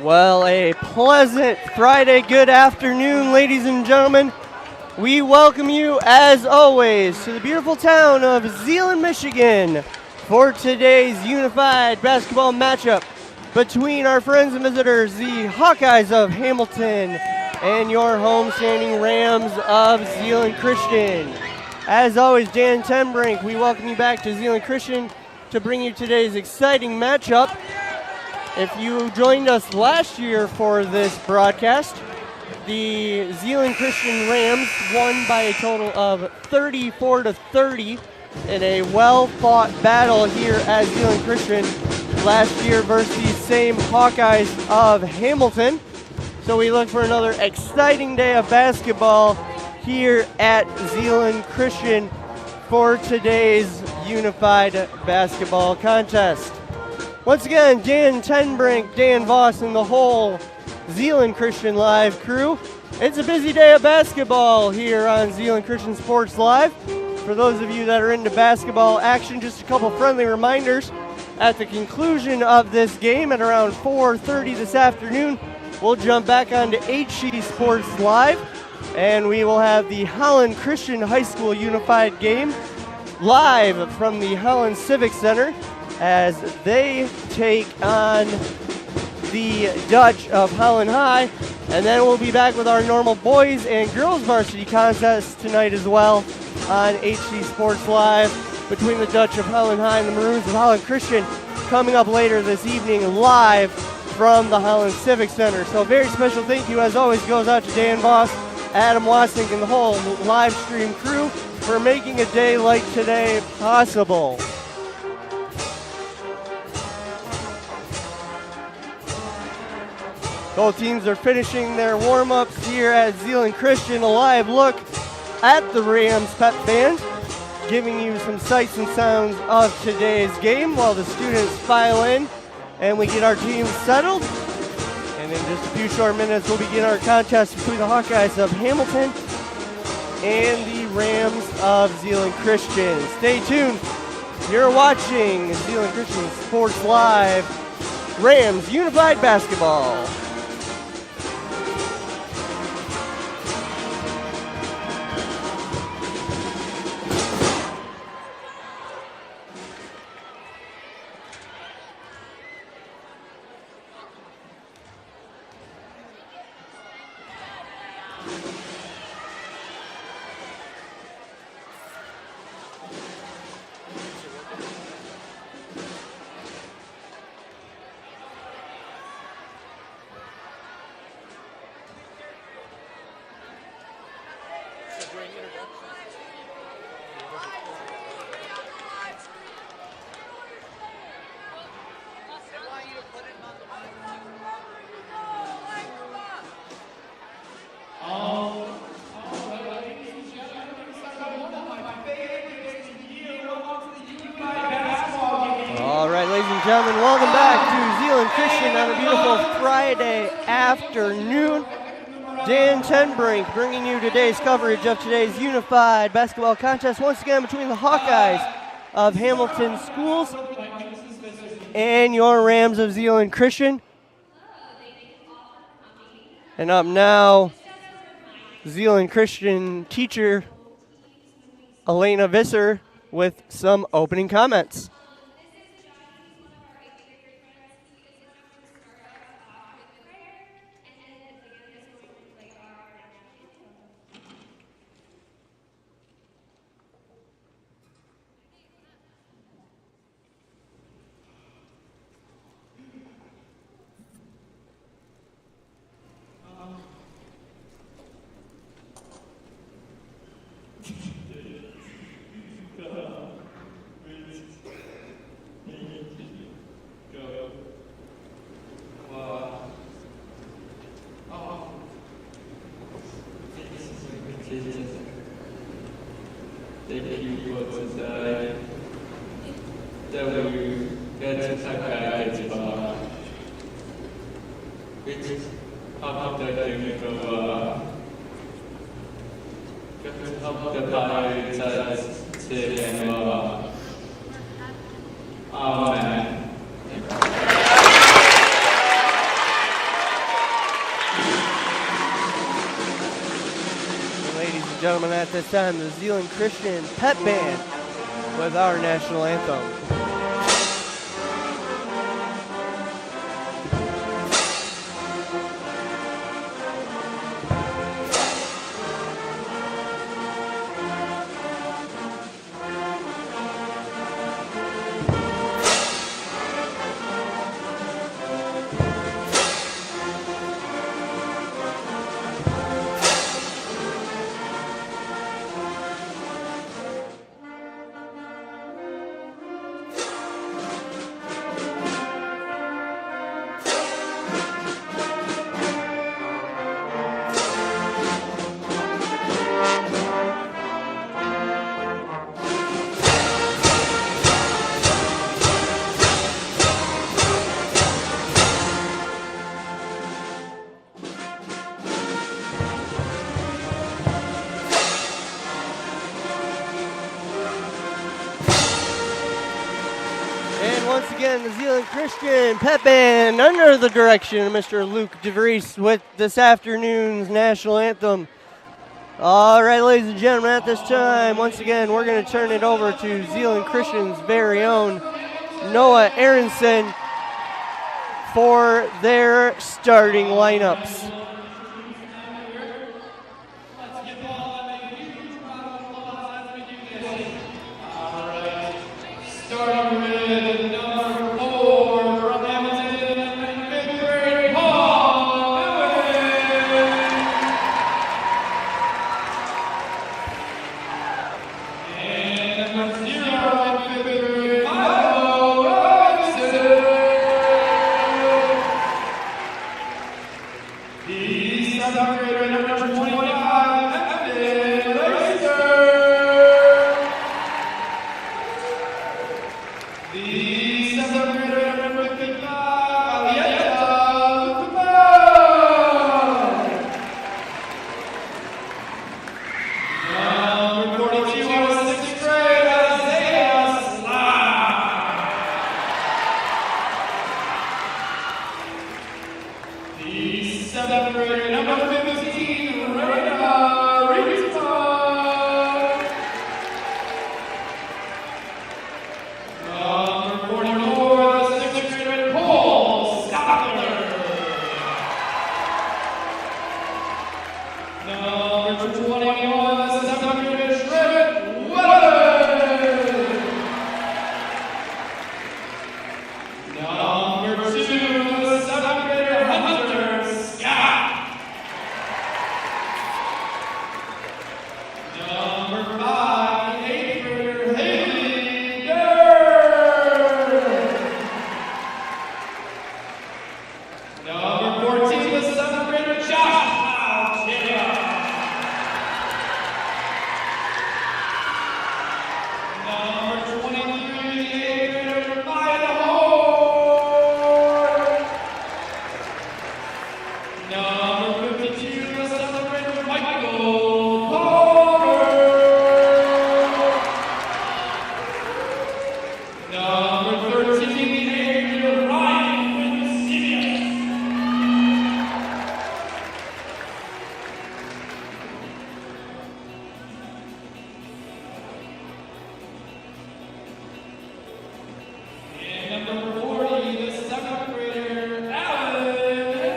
Well, a pleasant Friday good afternoon, ladies and gentlemen. We welcome you, as always, to the beautiful town of Zeeland, Michigan for today's unified basketball matchup between our friends and visitors, the Hawkeyes of Hamilton and your homestanding Rams of Zeeland Christian. As always, Dan Tenbrink, we welcome you back to Zeeland Christian to bring you today's exciting matchup. If you joined us last year for this broadcast, the Zeeland Christian Rams won by a total of 34-30 in a well-fought battle here at Zeeland Christian last year versus the same Hawkeyes of Hamilton. So we look for another exciting day of basketball here at Zeeland Christian for today's unified basketball contest. Once again, Dan Tenbrink, Dan Voss, and the whole Zeeland Christian Live crew. It's a busy day of basketball here on Zeeland Christian Sports Live. For those of you that are into basketball action, just a couple friendly reminders. At the conclusion of this game at around 4:30 this afternoon, we'll jump back onto HC Sports Live, and we will have the Holland Christian High School Unified game live from the Holland Civic Center as they take on the Dutch of Holland High. And then we'll be back with our normal boys and girls varsity contest tonight as well on HC Sports Live between the Dutch of Holland High and the Maroons of Holland Christian coming up later this evening live from the Holland Civic Center. So a very special thank you as always goes out to Dan Voss, Adam Wassink, and the whole live stream crew for making a day like today possible. Both teams are finishing their warm-ups here at Zeeland Christian. A live look at the Rams pep band, giving you some sights and sounds of today's game while the students file in and we get our teams settled. And in just a few short minutes, we'll begin our contest between the Hawkeyes of Hamilton and the Rams of Zeeland Christian. Stay tuned. You're watching Zeeland Christian Sports Live, Rams Unified Basketball. Gentlemen, welcome back to Zeeland Christian on a beautiful Friday afternoon. Dan Tenbrink bringing you today's coverage of today's unified basketball contest once again between the Hawkeyes of Hamilton Schools and your Rams of Zeeland Christian. And up now, Zeeland Christian teacher Elena Visser with some opening comments. and gentlemen, at this time, the Zeeland Christian Pep Band with our national anthem. Once again, the Zeeland Christian Pep Band under the direction of Mr. Luke DeVries with this afternoon's national anthem. All right, ladies and gentlemen, at this time, once again, we're going to turn it over to Zeeland Christian's very own Noah Aronson for their starting lineups. Starting with number 4 from Hamilton, 5th grade, Paul Lewis. And number 0 in 5th grade, Michael Robinson. The 7th grader, number 25, Evan Leister. The 7th grader, number 55, Alietta Kumar. Number 42 out of 6th grade, HCLive. The 7th grader, number 15, Rena Rita. Number 44, the 6th grader, Paul Stockler. Number 21, the 7th grader, Trent Weather. Number 2, the 7th grader, Hunter Scott. Number 5, the 8th grader, Haley Durr. Number 14, the 7th grader, Josh Algera. Number 23, the 8th grader, Maya Hoare. Number 52, the 7th grader, Michael Palmer. Number 13, the 8th grader, Ryan Winsemius. And number 40, the 7th grader, Alan Henry.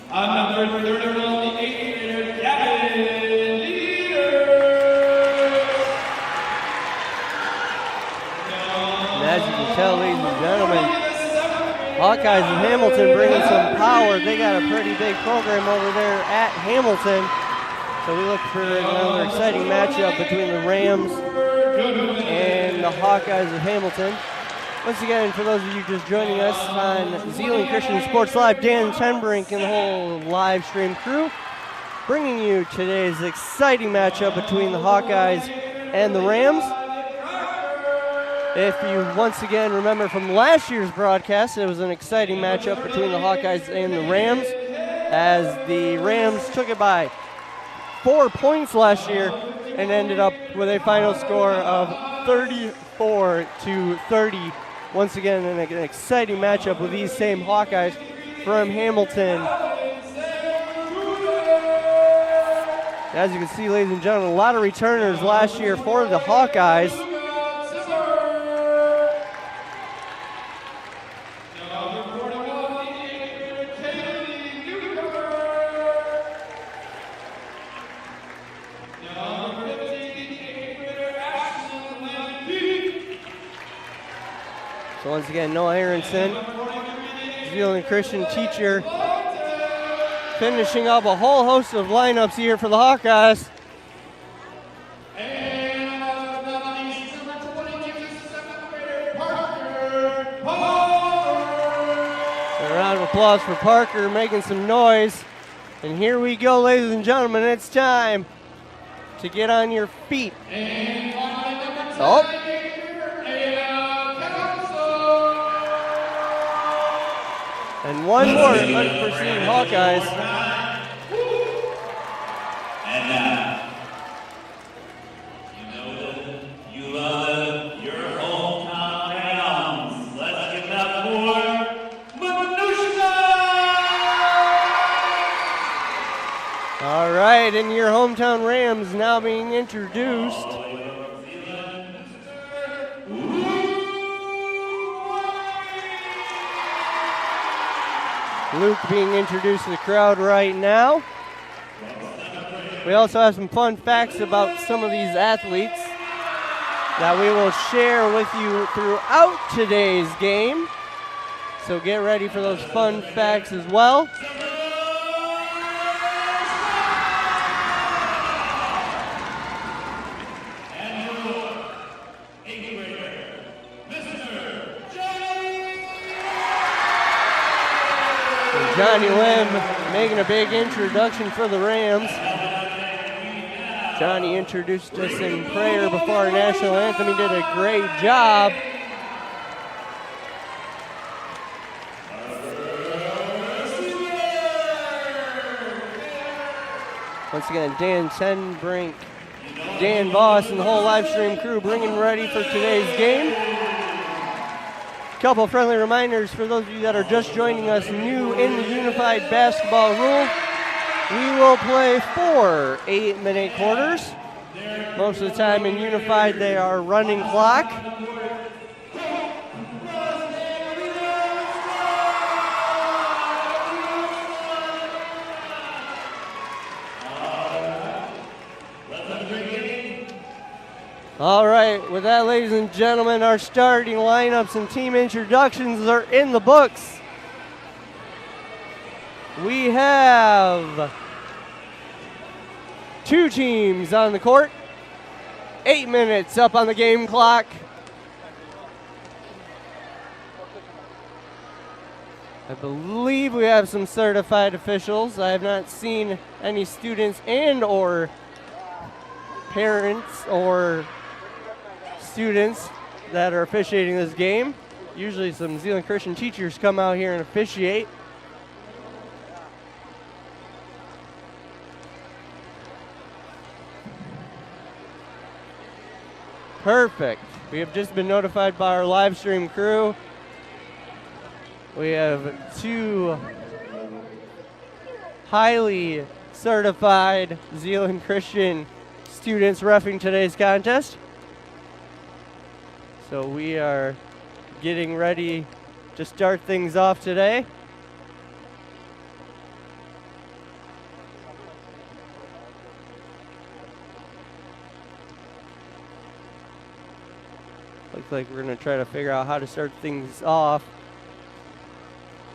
Number 31, the 8th grader, Gavin Leader. And as you can tell, ladies and gentlemen, Hawkeyes of Hamilton bringing some power. They got a pretty big program over there at Hamilton. So we look for another exciting matchup between the Rams and the Hawkeyes of Hamilton. Once again, for those of you just joining us on Zeeland Christian Sports Live, Dan Tenbrink and the whole live stream crew bringing you today's exciting matchup between the Hawkeyes and the Rams. If you once again remember from last year's broadcast, it was an exciting matchup between the Hawkeyes and the Rams, as the Rams took it by 4 points last year and ended up with a final score of 34-30. Once again, an exciting matchup with these same Hawkeyes. from Hamilton. As you can see, ladies and gentlemen, a lot of returners last year for the Hawkeyes. So once again, Noah Aronson, Zeeland Christian teacher, finishing up a whole host of lineups here for the Hawkeyes. A round of applause for Parker making some noise. And here we go, ladies and gentlemen. It's time to get on your feet. Oh. And one more unforeseen Hawkeyes. And you know that you love your hometown Rams. Let's give it up for Manusha! All right, and your hometown Rams now being introduced. Luke being introduced to the crowd right now. We also have some fun facts about some of these athletes that we will share with you throughout today's game. So get ready for those fun facts as well. Johnny Lim making a big introduction for the Rams. Johnny introduced us in prayer before our national anthem. He did a great job. Once again, Dan Tenbrink, Dan Voss, and the whole live stream crew bringing ready for today's game. Couple friendly reminders for those of you that are just joining us new in the unified basketball rule. We will play 4 8-minute quarters. Most of the time in unified they are running clock. All right, with that, ladies and gentlemen, our starting lineups and team introductions are in the books. We have 2 teams on the court, 8 minutes up on the game clock. I believe we have some certified officials. I have not seen any students and or parents or students that are officiating this game. Usually some Zeeland Christian teachers come out here and officiate. Perfect. We have just been notified by our live stream crew. We have 2 highly certified Zeeland Christian students reffing today's contest. So we are getting ready to start things off today. Looks like we're going to try to figure out how to start things off.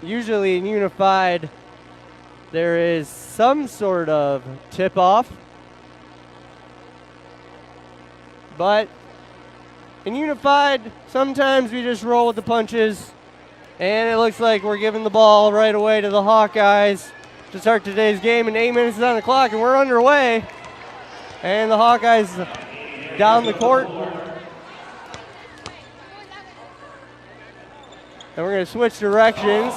Usually in unified, there is some sort of tip-off. But in unified, sometimes we just roll with the punches, and it looks like we're giving the ball right away to the Hawkeyes to start today's game. And 8 minutes is on the clock, and we're underway. And the Hawkeyes down the court. And we're going to switch directions.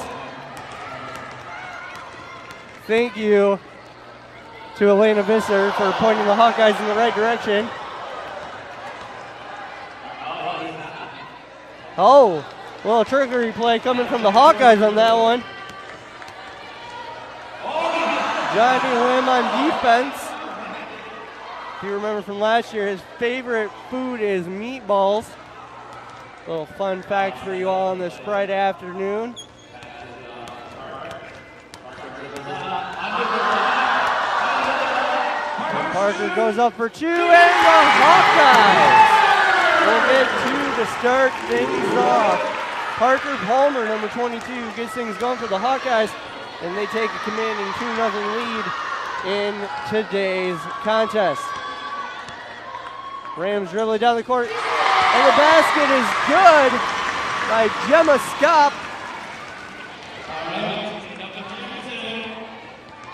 Thank you to Elena Visser for pointing the Hawkeyes in the right direction. Oh, little trickery play coming from the Hawkeyes on that one. Johnny Lim on defense. If you remember from last year, his favorite food is meatballs. Little fun fact for you all on this Friday afternoon. And Parker goes up for two, and the Hawkeyes will get two to start things off. Parker Palmer, number 22, gets things going for the Hawkeyes, and they take a commanding 2-0 lead in today's contest. Rams dribbling down the court, and the basket is good by Gemma Skop.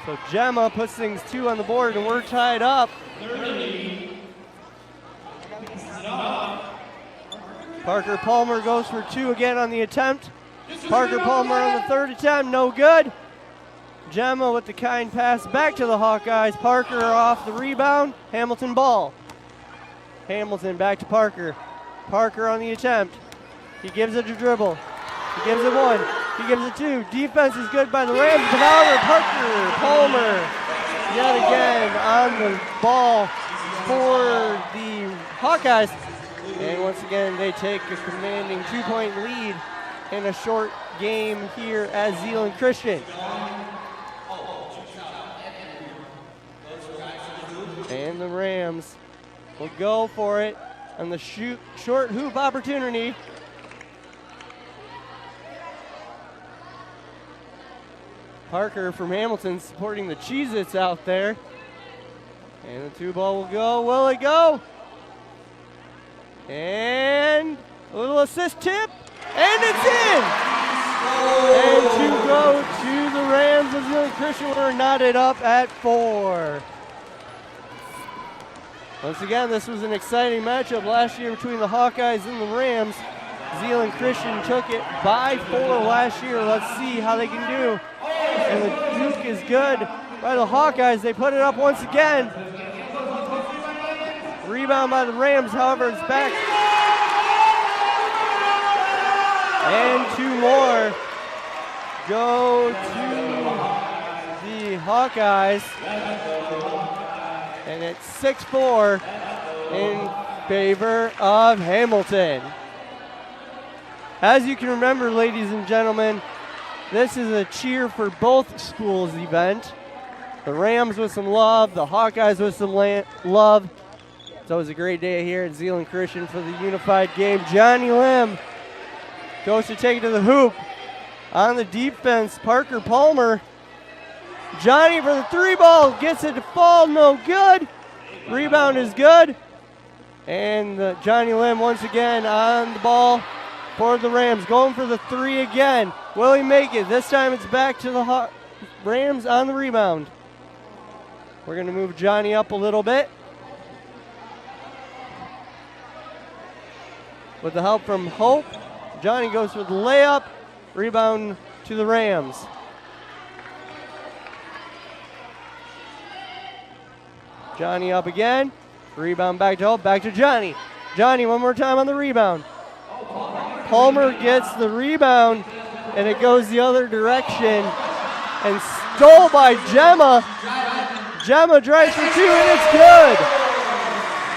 So Gemma puts things 2 on the board, and we're tied up. Parker Palmer goes for 2 again on the attempt. Parker Palmer on the third attempt, no good. Gemma with the kind pass back to the Hawkeyes. Parker off the rebound. Hamilton ball. Hamilton back to Parker. Parker on the attempt. He gives it a dribble. He gives it 1. He gives it 2. Defense is good by the Rams, but now Parker Palmer yet again on the ball for the Hawkeyes. And once again, they take a commanding 2-point lead in a short game here at Zeeland Christian. And the Rams will go for it on the short hoop opportunity. Parker from Hamilton supporting the Cheez-Its out there. And the 2 ball will go. Will it go? And a little assist tip. And it's in! And to go to the Rams of Zeeland Christian, we're knotted up at 4. Once again, this was an exciting matchup last year between the Hawkeyes and the Rams. Zeeland Christian took it by 4 last year. Let's see how they can do. And the juke is good by the Hawkeyes. They put it up once again. Rebound by the Rams, however, it's back. And 2 more go to the Hawkeyes. And it's 6-4 in favor of Hamilton. As you can remember, ladies and gentlemen, this is a cheer for both schools event. The Rams with some love, the Hawkeyes with some love. It's always a great day here at Zeeland Christian for the unified game. Johnny Lim goes to take it to the hoop. On the defense, Parker Palmer. Johnny for the 3 ball, gets it to fall, no good. Rebound is good. And Johnny Lim once again on the ball for the Rams, going for the 3 again. Will he make it? This time it's back to the Rams on the rebound. We're going to move Johnny up a little bit. With the help from Hope, Johnny goes for the layup. Rebound to the Rams. Johnny up again. Rebound back to Hope, back to Johnny. Johnny one more time on the rebound. Palmer gets the rebound, and it goes the other direction. And stole by Gemma. Gemma drives for 2, and it's good.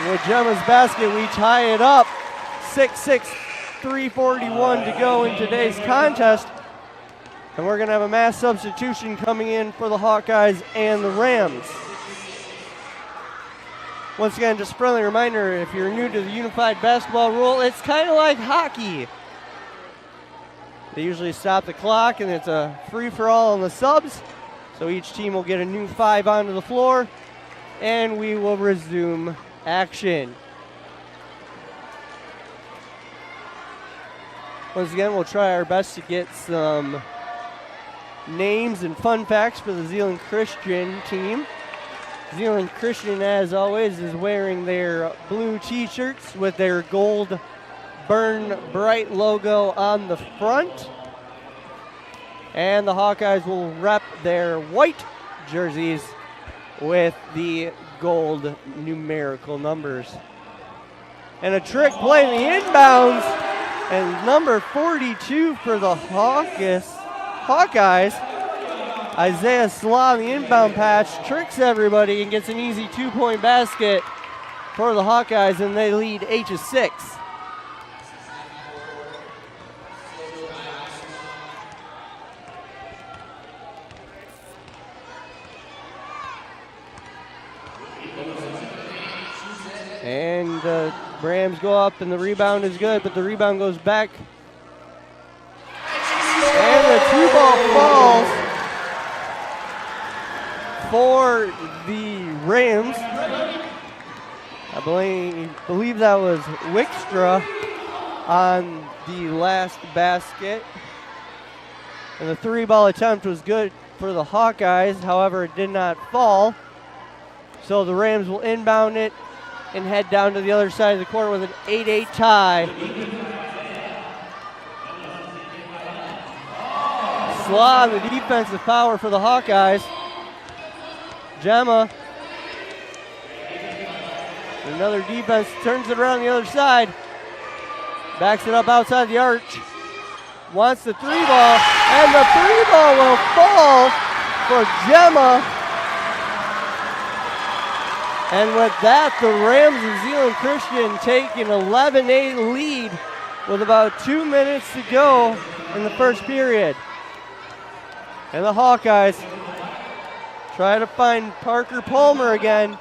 And with Gemma's basket, we tie it up. 6-6, 3:41 to go in today's contest. And we're going to have a mass substitution coming in for the Hawkeyes and the Rams. Once again, just a friendly reminder, if you're new to the unified basketball rule, it's kind of like hockey. They usually stop the clock, and it's a free-for-all on the subs. So each team will get a new 5 onto the floor, and we will resume action. Once again, we'll try our best to get some names and fun facts for the Zeeland Christian team. Zeeland Christian, as always, is wearing their blue t-shirts with their gold Burn Bright logo on the front. And the Hawkeyes will rep their white jerseys with the gold numerical numbers. And a trick play in the inbounds. And number 42 for the Hawkeyes Isaiah Slaw, the inbound patch, tricks everybody and gets an easy 2-point basket for the Hawkeyes, and they lead 8-6. And Rams go up, and the rebound is good, but the rebound goes back. And the 2-ball falls for the Rams. I believe that was Wickstra on the last basket. And the 3-ball attempt was good for the Hawkeyes. However, it did not fall. So the Rams will inbound it and head down to the other side of the court with an 8-8 tie. Slaw, the defensive power for the Hawkeyes. Gemma, another defense, turns it around the other side. Backs it up outside the arch. Wants the 3-ball, and the 3-ball will fall for Gemma. And with that, the Rams of Zeeland Christian take an 11-8 lead with about 2 minutes to go in the first period. And the Hawkeyes try to find Parker Palmer again.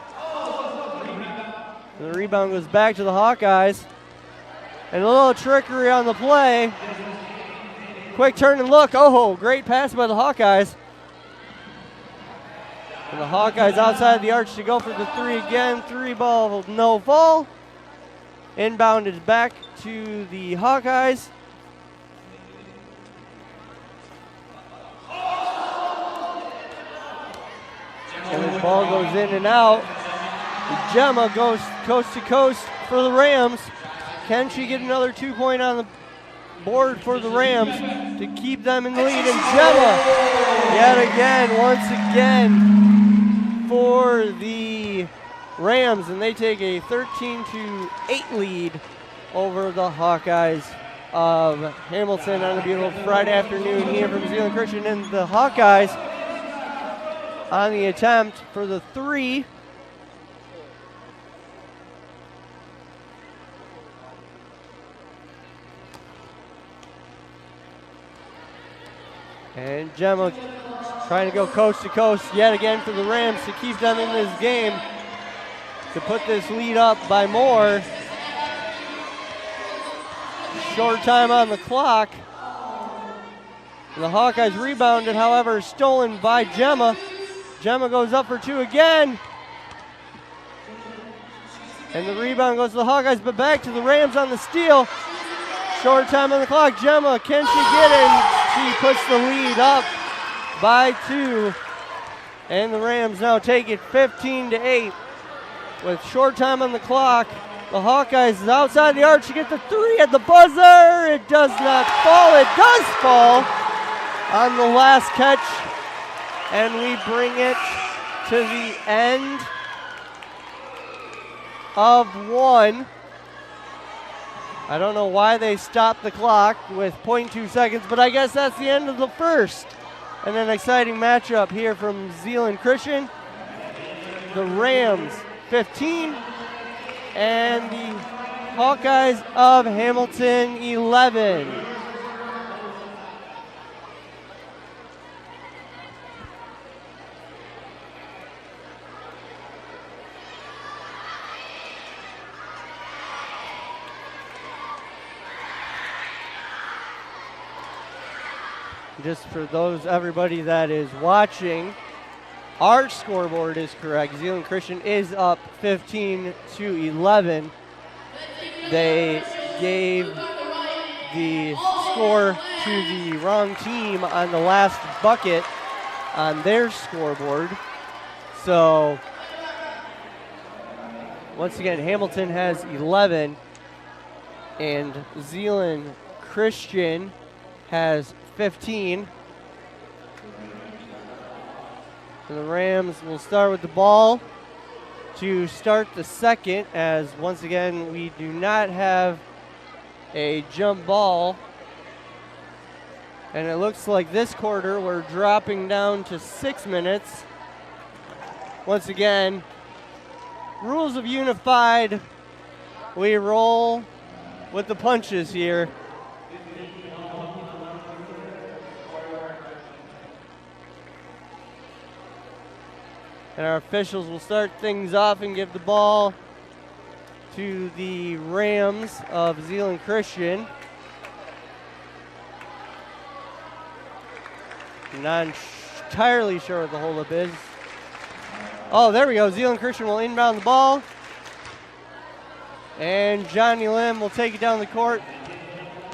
And the rebound goes back to the Hawkeyes. And a little trickery on the play. Quick turn and look. Oh, great pass by the Hawkeyes. And the Hawkeyes outside the arch to go for the 3 again. 3-ball, no fall. Inbound is back to the Hawkeyes. And the ball goes in and out. Gemma goes coast to coast for the Rams. Can she get another 2-point on the board for the Rams to keep them in the lead? And Gemma, yet again, once again, for the Rams, and they take a 13-8 lead over the Hawkeyes of Hamilton on a beautiful Friday afternoon here from Zeeland Christian. And the Hawkeyes on the attempt for the 3. And Gemma trying to go coast to coast yet again for the Rams to keep them in this game, to put this lead up by more. Short time on the clock. And the Hawkeyes rebounded, however, stolen by Gemma. Gemma goes up for 2 again. And the rebound goes to the Hawkeyes, but back to the Rams on the steal. Short time on the clock. Gemma, can she get in? She puts the lead up by 2. And the Rams now take it 15-8 with short time on the clock. The Hawkeyes is outside the arch to get the 3 at the buzzer. It does not fall. It does fall on the last catch. And we bring it to the end of 1. I don't know why they stopped the clock with 0.2 seconds, but I guess that's the end of the first. And an exciting matchup here from Zeeland Christian. The Rams 15 and the Hawkeyes of Hamilton 11. Just for everybody that is watching, our scoreboard is correct. Zeeland Christian is up 15-11. They gave the score to the wrong team on the last bucket on their scoreboard. So, once again, Hamilton has 11, and Zeeland Christian has 15. And the Rams will start with the ball to start the second, as once again we do not have a jump ball And it looks like this quarter we're dropping down to 6 minutes. Once again, rules of Unified, we roll with the punches here. And our officials will start things off and give the ball to the Rams of Zeeland Christian. Not entirely sure what the holdup is. Oh, there we go. Zeeland Christian will inbound the ball. And Johnny Lim will take it down the court.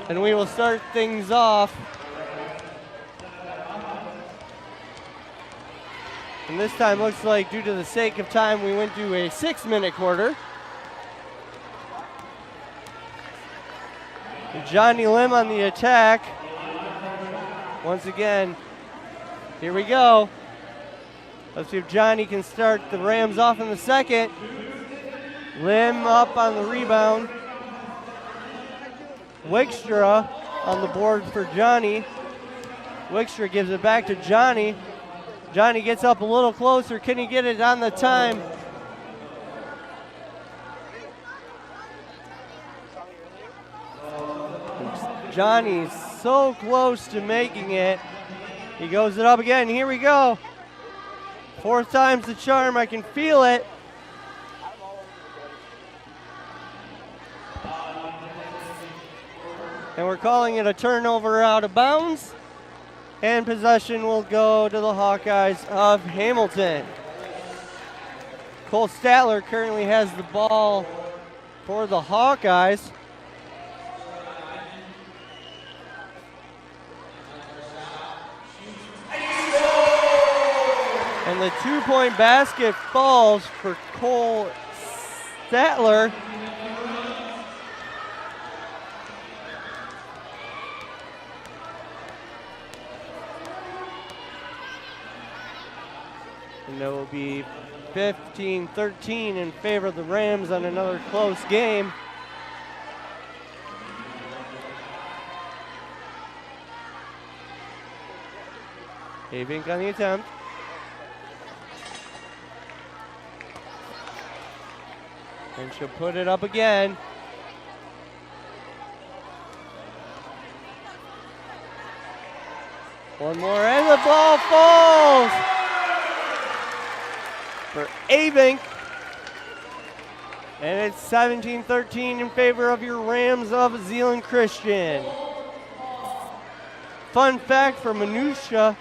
And we will start things off. And this time looks like, due to the sake of time, we went to a 6-minute quarter. Johnny Lim on the attack. Once again, here we go. Let's see if Johnny can start the Rams off in the second. Lim up on the rebound. Wickstra on the board for Johnny. Wickstra gives it back to Johnny. Johnny gets up a little closer. Can he get it on the time? Johnny's so close to making it. He goes it up again. Here we go. 4th time's the charm. I can feel it. And we're calling it a turnover out of bounds. And possession will go to the Hawkeyes of Hamilton. Cole Statler currently has the ball for the Hawkeyes. And the 2-point basket falls for Cole Statler. And it will be 15-13 in favor of the Rams on another close game. Avink on the attempt. And she'll put it up again. One more, and the ball falls for Avink. And it's 17-13 in favor of your Rams of Zeeland Christian. Fun fact for Manushka,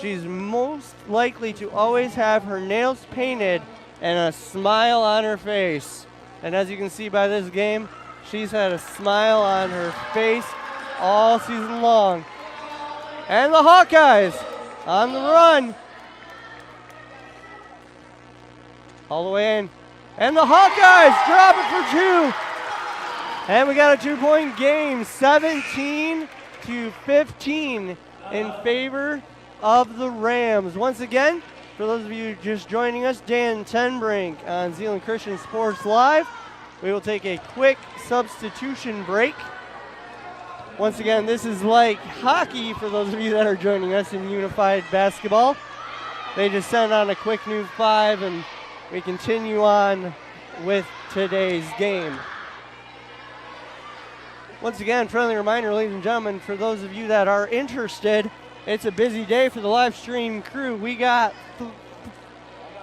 she's most likely to always have her nails painted and a smile on her face. And as you can see by this game, she's had a smile on her face all season long. And the Hawkeyes on the run. All the way in. And the Hawkeyes drop it for 2. And we got a 2-point game, 17-15 in favor of the Rams. Once again, for those of you just joining us, Dan Tenbrink on Zeeland Christian Sports Live. We will take a quick substitution break. Once again, this is like hockey for those of you that are joining us in Unified Basketball. They just sent on a quick new 5, and we continue on with today's game. Once again, friendly reminder, ladies and gentlemen, for those of you that are interested, it's a busy day for the live stream crew. We got,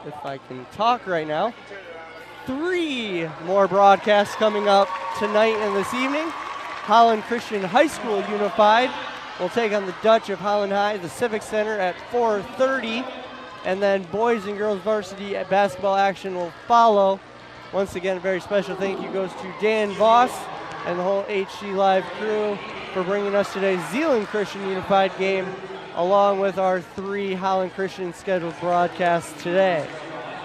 if I can talk right now, 3 more broadcasts coming up tonight and this evening. Holland Christian High School Unified will take on the Dutch of Holland High at the Civic Center at 4:30. And then boys and girls varsity basketball action will follow. Once again, a very special thank you goes to Dan Voss and the whole HCLive crew for bringing us today's Zeeland Christian Unified game, along with our 3 Holland Christian scheduled broadcasts today.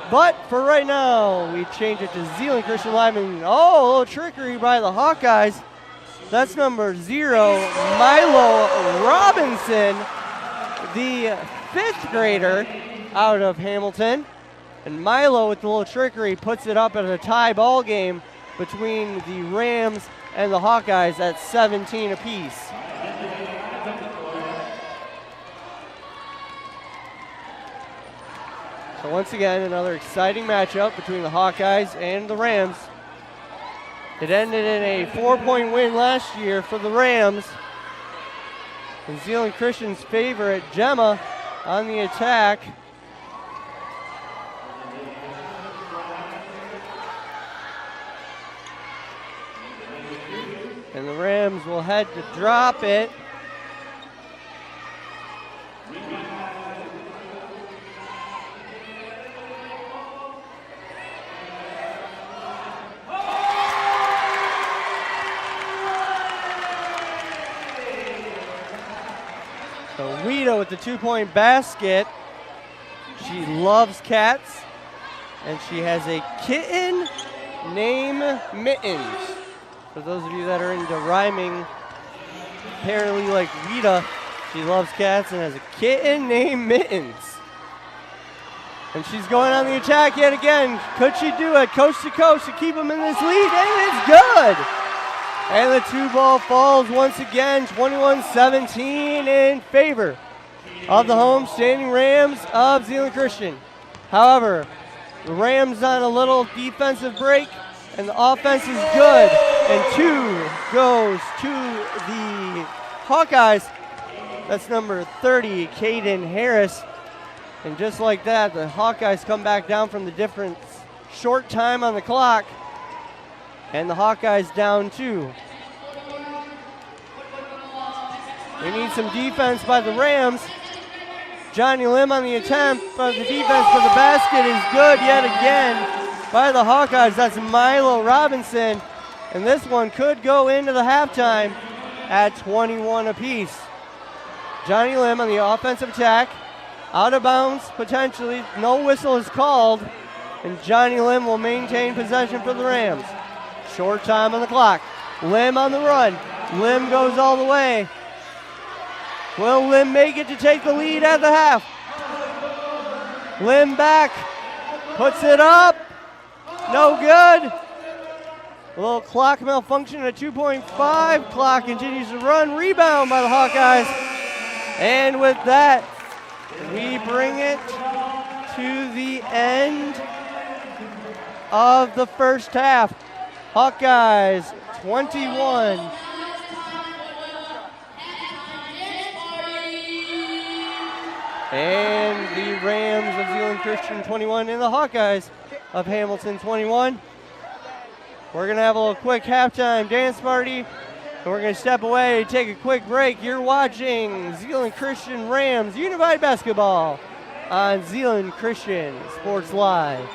But for right now, we change it to Zeeland Christian Live, and a little trickery by the Hawkeyes. That's number 0, Milo Robinson, the 5th grader out of Hamilton. And Milo, with the little trickery, puts it up at a tie ball game between the Rams and the Hawkeyes at 17 apiece. So once again, another exciting matchup between the Hawkeyes and the Rams. It ended in a 4-point win last year for the Rams. And Zeeland Christian's favorite, Gemma, on the attack. And the Rams will head to drop it. So Rita with the 2-point basket. She loves cats. And she has a kitten named Mittens. For those of you that are into rhyming, apparently like Rita, she loves cats and has a kitten named Mittens. And she's going on the attack yet again. Could she do it coast to coast to keep them in this lead? And it's good! And the 2-ball falls once again, 21-17 in favor of the home-standing Rams of Zeeland Christian. However, the Rams on a little defensive break, and the offense is good. And 2 goes to the Hawkeyes. That's number 30, Caden Harris. And just like that, the Hawkeyes come back down from the difference. Short time on the clock. And the Hawkeyes down 2. We need some defense by the Rams. Johnny Lim on the attempt, but the defense for the basket is good yet again by the Hawkeyes. That's Milo Robinson. And this one could go into the halftime at 21 apiece. Johnny Lim on the offensive attack. Out of bounds, potentially. No whistle is called. And Johnny Lim will maintain possession for the Rams. Short time on the clock. Lim on the run. Lim goes all the way. Will Lim make it to take the lead at the half? Lim back. Puts it up. No good. A little clock malfunction at 2.5. Clock continues to run. Rebound by the Hawkeyes. And with that, we bring it to the end of the first half. Hawkeyes 21. And the Rams of Zeeland Christian 21 and the Hawkeyes of Hamilton 21. We're going to have a little quick halftime dance party. And we're going to step away, take a quick break. You're watching Zeeland Christian Rams Unified Basketball on Zeeland Christian Sports Live.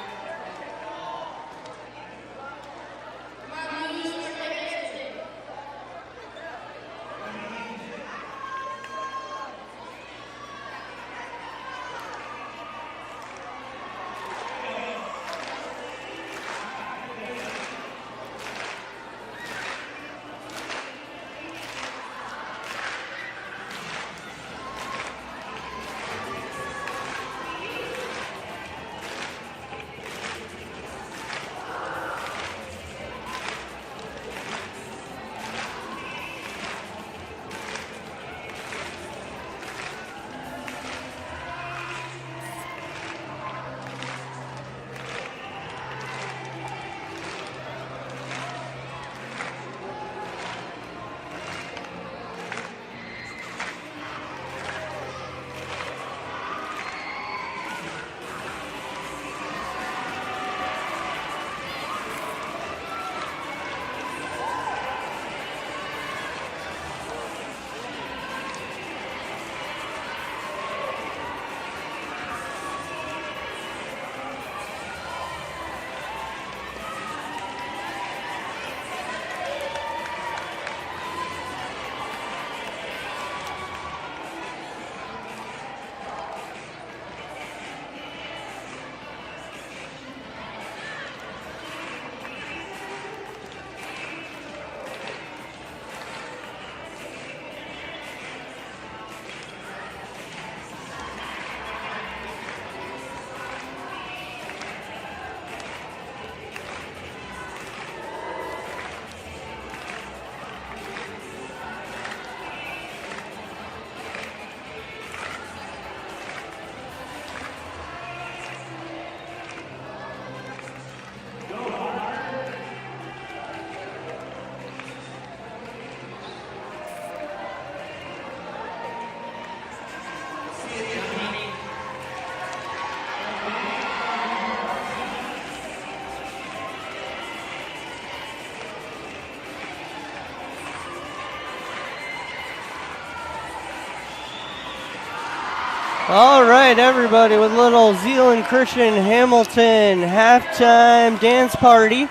All right, everybody, with little Zeeland Christian Hamilton halftime dance party.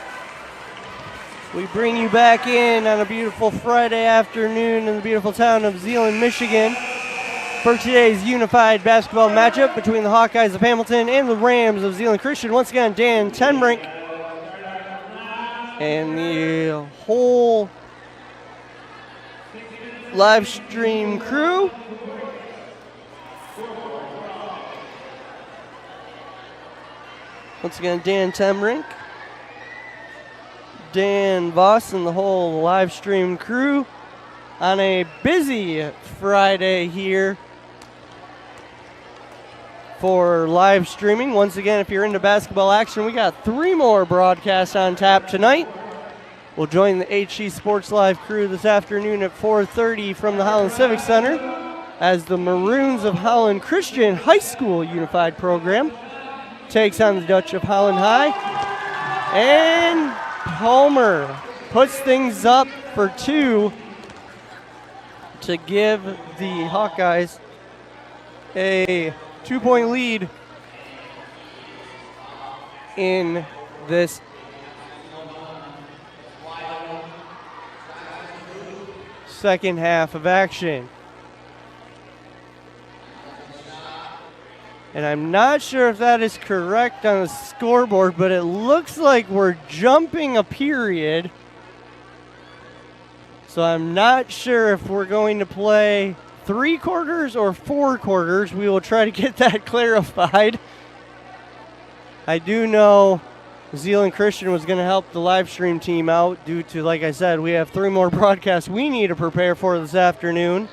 We bring you back in on a beautiful Friday afternoon in the beautiful town of Zeeland, Michigan, for today's unified basketball matchup between the Hawkeyes of Hamilton and the Rams of Zeeland Christian. Once again, Dan Tenbrink and the whole live stream crew. Once again, Dan Temrink, Dan Voss, and the whole live stream crew on a busy Friday here for live streaming. Once again, if you're into basketball action, we got 3 more broadcasts on tap tonight. We'll join the HC Sports Live crew this afternoon at 4:30 from the Holland Civic Center as the Maroons of Holland Christian High School Unified Program takes on the Dutch of Holland High. And Palmer puts things up for 2 to give the Hawkeyes a 2-point lead in this second half of action. And I'm not sure if that is correct on the scoreboard, but it looks like we're jumping a period. So I'm not sure if we're going to play 3 quarters or 4 quarters. We will try to get that clarified. I do know Zeeland Christian was going to help the live stream team out due to, like I said, we have 3 more broadcasts we need to prepare for this afternoon.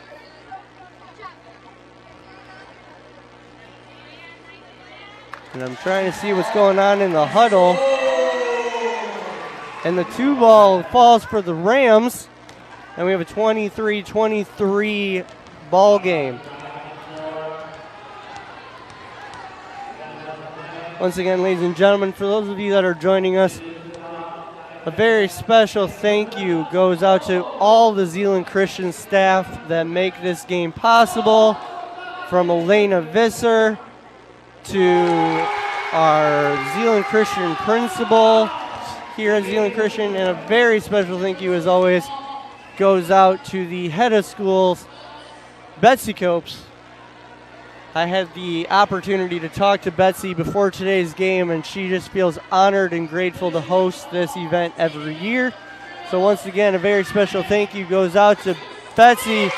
And I'm trying to see what's going on in the huddle. And the 2 ball falls for the Rams. And we have a 23-23 ball game. Once again, ladies and gentlemen, for those of you that are joining us, a very special thank you goes out to all the Zeeland Christian staff that make this game possible, from Elena Visser to our Zeeland Christian principal here at Zeeland Christian, and a very special thank you, as always, goes out to the head of schools, Betsy Copes. I had the opportunity to talk to Betsy before today's game, and she just feels honored and grateful to host this event every year. So once again, a very special thank you goes out to Betsy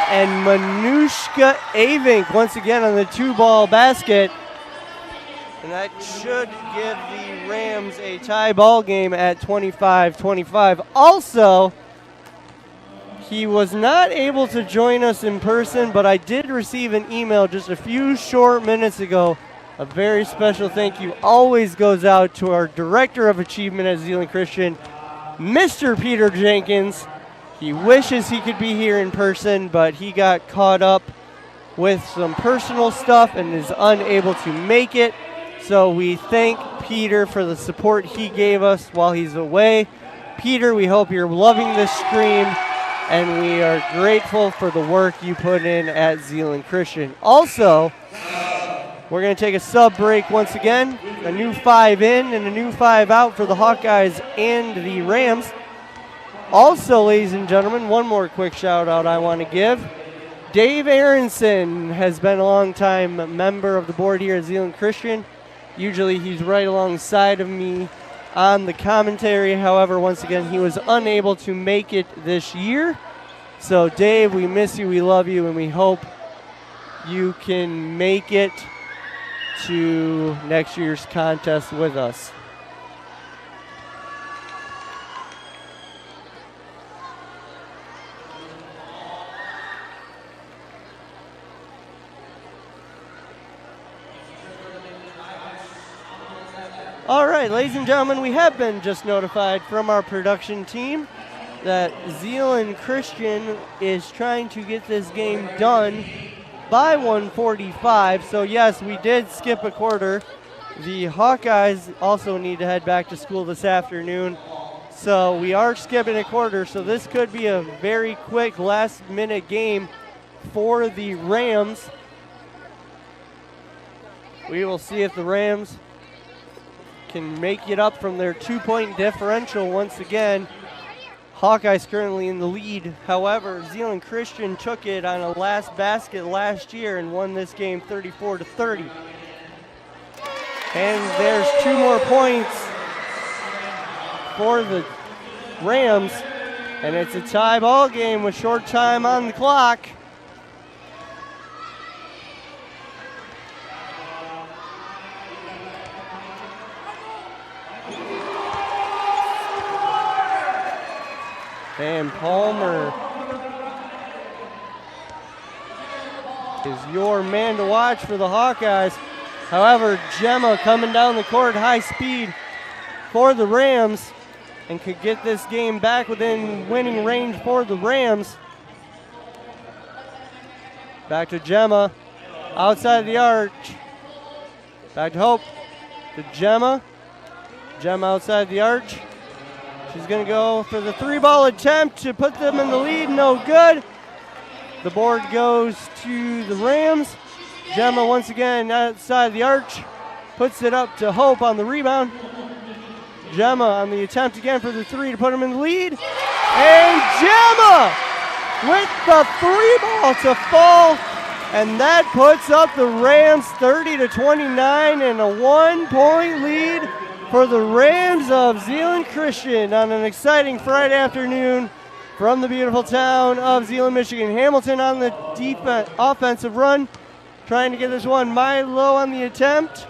and Manushka Avink once again on the 2-ball basket. And that should give the Rams a tie ball game at 25-25. Also, he was not able to join us in person, but I did receive an email just a few short minutes ago. A very special thank you always goes out to our Director of Achievement at Zeeland Christian, Mr. Peter Jenkins. He wishes he could be here in person, but he got caught up with some personal stuff and is unable to make it. So we thank Peter for the support he gave us while he's away. Peter, we hope you're loving this stream, and we are grateful for the work you put in at Zeeland Christian. Also, we're going to take a sub break once again. A new 5 in and a new 5 out for the Hawkeyes and the Rams. Also, ladies and gentlemen, one more quick shout out I want to give. Dave Aronson has been a long-time member of the board here at Zeeland Christian. Usually he's right alongside of me on the commentary. However, once again, he was unable to make it this year. So, Dave, we miss you, we love you, and we hope you can make it to next year's contest with us. All right, ladies and gentlemen, we have been just notified from our production team that Zeeland Christian is trying to get this game done by 1:45. So yes, we did skip a quarter. The Hawkeyes also need to head back to school this afternoon. So we are skipping a quarter. So this could be a very quick last minute game for the Rams. We will see if the Rams can make it up from their 2-point differential once again. Hawkeyes currently in the lead. However, Zeeland Christian took it on a last basket last year and won this game 34-30. And there's 2 more points for the Rams, and it's a tie ball game with short time on the clock. And Palmer is your man to watch for the Hawkeyes. However, Gemma coming down the court high speed for the Rams and could get this game back within winning range for the Rams. Back to Gemma, outside the arch. Back to Hope, to Gemma. Gemma outside the arch. She's going to go for the 3-ball attempt to put them in the lead. No good. The board goes to the Rams. Gemma once again outside the arch. Puts it up to Hope on the rebound. Gemma on the attempt again for the 3 to put them in the lead. And Gemma with the 3-ball to fall. And that puts up the Rams 30-29 and a 1-point lead for the Rams of Zeeland Christian on an exciting Friday afternoon from the beautiful town of Zeeland, Michigan. Hamilton on the offensive run, trying to get this one. Milo on the attempt.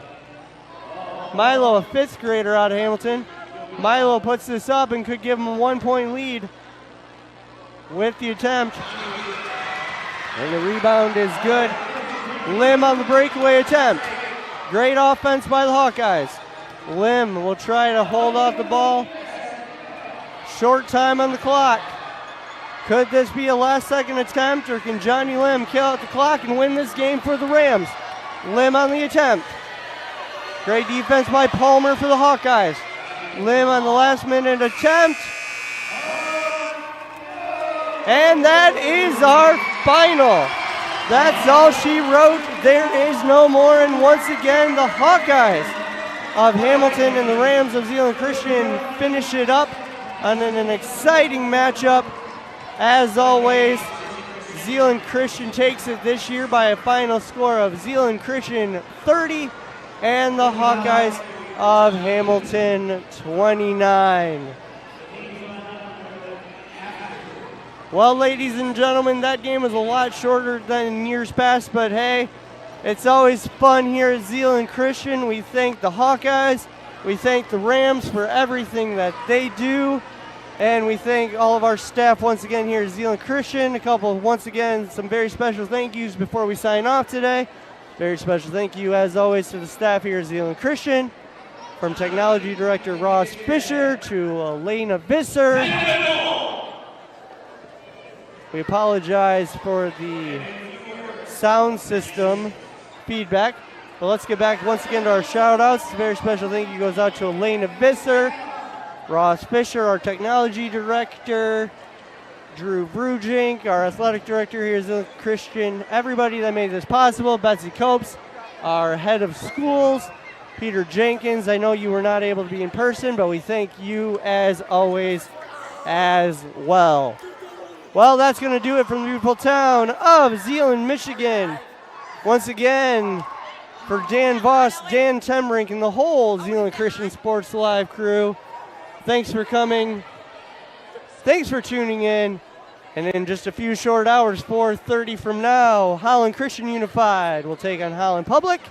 Milo, a 5th grader out of Hamilton. Milo puts this up and could give him a 1-point lead with the attempt. And the rebound is good. Lim on the breakaway attempt. Great offense by the Hawkeyes. Lim will try to hold off the ball. Short time on the clock. Could this be a last-second attempt, or can Johnny Lim kill out the clock and win this game for the Rams? Lim on the attempt. Great defense by Palmer for the Hawkeyes. Lim on the last-minute attempt. And that is our final. That's all she wrote. There is no more. And once again, the Hawkeyes of Hamilton and the Rams of Zeeland Christian finish it up on an exciting matchup. As always, Zeeland Christian takes it this year by a final score of Zeeland Christian 30 and the Hawkeyes of Hamilton 29. Well, ladies and gentlemen, that game was a lot shorter than in years past, but hey, it's always fun here at Zeeland Christian. We thank the Hawkeyes, we thank the Rams for everything that they do, and we thank all of our staff once again here at Zeeland Christian. Once again, some very special thank yous before we sign off today. Very special thank you, as always, to the staff here at Zeeland Christian, from Technology Director Ross Fisher to Elena Visser. We apologize for the sound system feedback, but let's get back once again to our shout-outs. A very special thank you goes out to Elena Visser, Ross Fisher, our Technology Director, Drew Brugink, our Athletic Director here at Christian, everybody that made this possible, Betsy Copes, our Head of Schools, Peter Jenkins. I know you were not able to be in person, but we thank you as always as well. Well, that's going to do it from the beautiful town of Zeeland, Michigan. Once again, for Dan Voss, Dan Tembrink, and the whole Zeeland Christian Sports Live crew, thanks for coming. Thanks for tuning in. And in just a few short hours, 4:30 from now, Holland Christian Unified will take on Holland Public.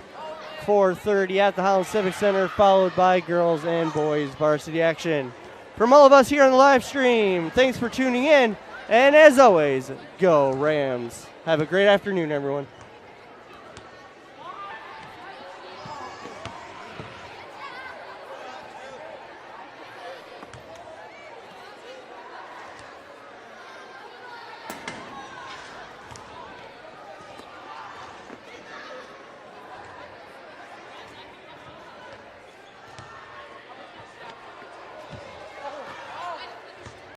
4:30 at the Holland Civic Center, followed by girls and boys varsity action. From all of us here on the live stream, thanks for tuning in. And as always, go Rams. Have a great afternoon, everyone.